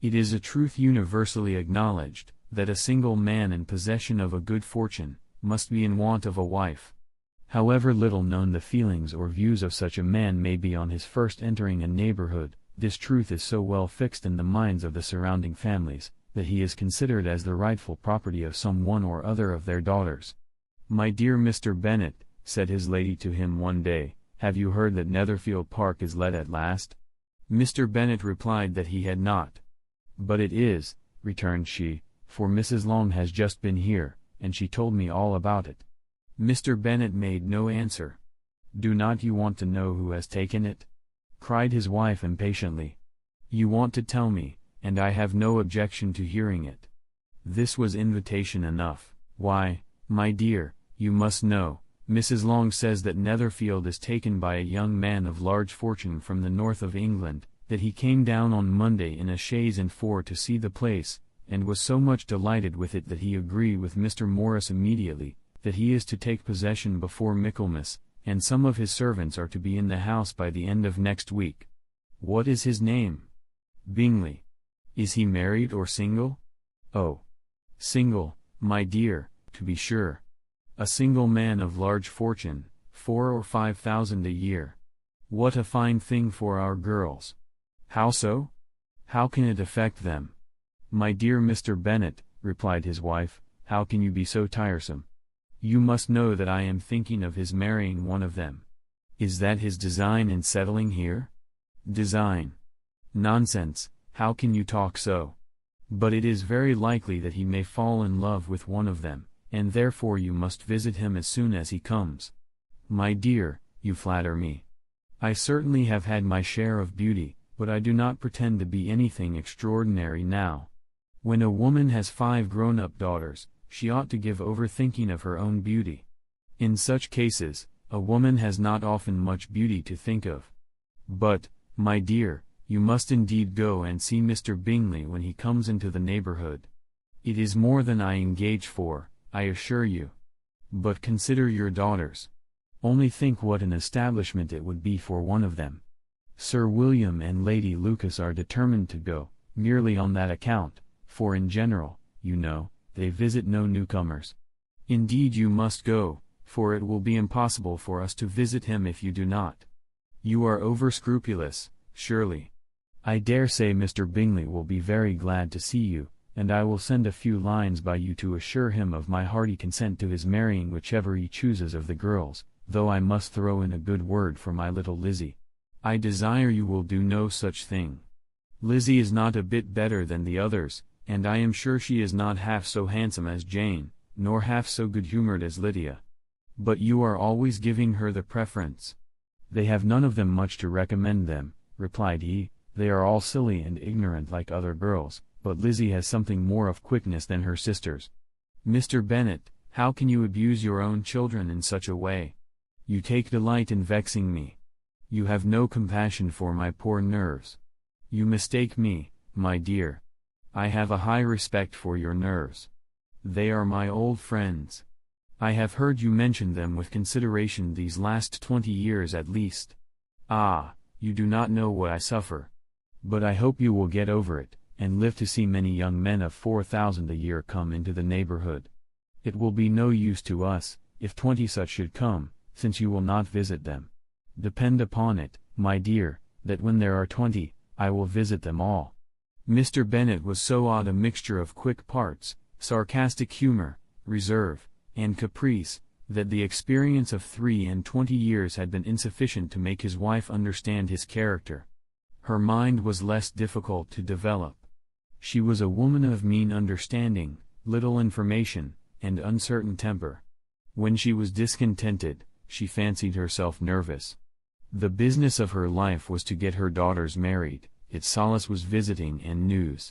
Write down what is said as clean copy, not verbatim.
It is a truth universally acknowledged, that a single man in possession of a good fortune, must be in want of a wife. However little known the feelings or views of such a man may be on his first entering a neighborhood, this truth is so well fixed in the minds of the surrounding families, that he is considered as the rightful property of some one or other of their daughters. "My dear Mr. Bennet," said his lady to him one day, "have you heard that Netherfield Park is let at last?" Mr. Bennet replied that he had not. "But it is," returned she, "for Mrs. Long has just been here, and she told me all about it." Mr. Bennet made no answer. "Do not you want to know who has taken it?" cried his wife impatiently. "You want to tell me, and I have no objection to hearing it." This was invitation enough. "Why, my dear, you must know, Mrs. Long says that Netherfield is taken by a young man of large fortune from the north of England, that he came down on Monday in a chaise and four to see the place, and was so much delighted with it that he agreed with Mr. Morris immediately, that he is to take possession before Michaelmas, and some of his servants are to be in the house by the end of next week." "What is his name?" "Bingley." "Is he married or single?" "Oh, single, my dear, to be sure. A single man of large fortune, 4,000 or 5,000 a year. What a fine thing for our girls!" "How so? How can it affect them?" "My dear Mr. Bennet," replied his wife, "how can you be so tiresome? You must know that I am thinking of his marrying one of them." "Is that his design in settling here?" "Design? Nonsense, how can you talk so? But it is very likely that he may fall in love with one of them, and therefore you must visit him as soon as he comes." "My dear, you flatter me. I certainly have had my share of beauty, but I do not pretend to be anything extraordinary now. When a woman has 5 grown-up daughters, she ought to give over thinking of her own beauty. In such cases, a woman has not often much beauty to think of. But, my dear, you must indeed go and see Mr. Bingley when he comes into the neighborhood. It is more than I engage for, I assure you. But consider your daughters. Only think what an establishment it would be for one of them. Sir William and Lady Lucas are determined to go, merely on that account, for in general, you know, they visit no newcomers. Indeed you must go, for it will be impossible for us to visit him if you do not. You are over-scrupulous, surely. I dare say Mr. Bingley will be very glad to see you, and I will send a few lines by you to assure him of my hearty consent to his marrying whichever he chooses of the girls, though I must throw in a good word for my little Lizzie. I desire you will do no such thing. Lizzie is not a bit better than the others, and I am sure she is not half so handsome as Jane, nor half so good-humored as Lydia. But you are always giving her the preference." "They have none of them much to recommend them," replied he. "They are all silly and ignorant like other girls, but Lizzie has something more of quickness than her sisters." "Mr. Bennet, how can you abuse your own children in such a way? You take delight in vexing me. You have no compassion for my poor nerves. You mistake me, my dear. I have a high respect for your nerves. They are my old friends. I have heard you mention them with consideration these last 20 years at least. Ah, you do not know what I suffer. But I hope you will get over it, and live to see many young men of 4,000 a year come into the neighborhood. It will be no use to us, if 20 such should come, since you will not visit them. Depend upon it, my dear, that when there are 20, I will visit them all." Mr. Bennet was so odd a mixture of quick parts, sarcastic humor, reserve, and caprice, that the experience of 23 years had been insufficient to make his wife understand his character. Her mind was less difficult to develop. She was a woman of mean understanding, little information, and uncertain temper. When she was discontented, she fancied herself nervous. The business of her life was to get her daughters married, its solace was visiting and news.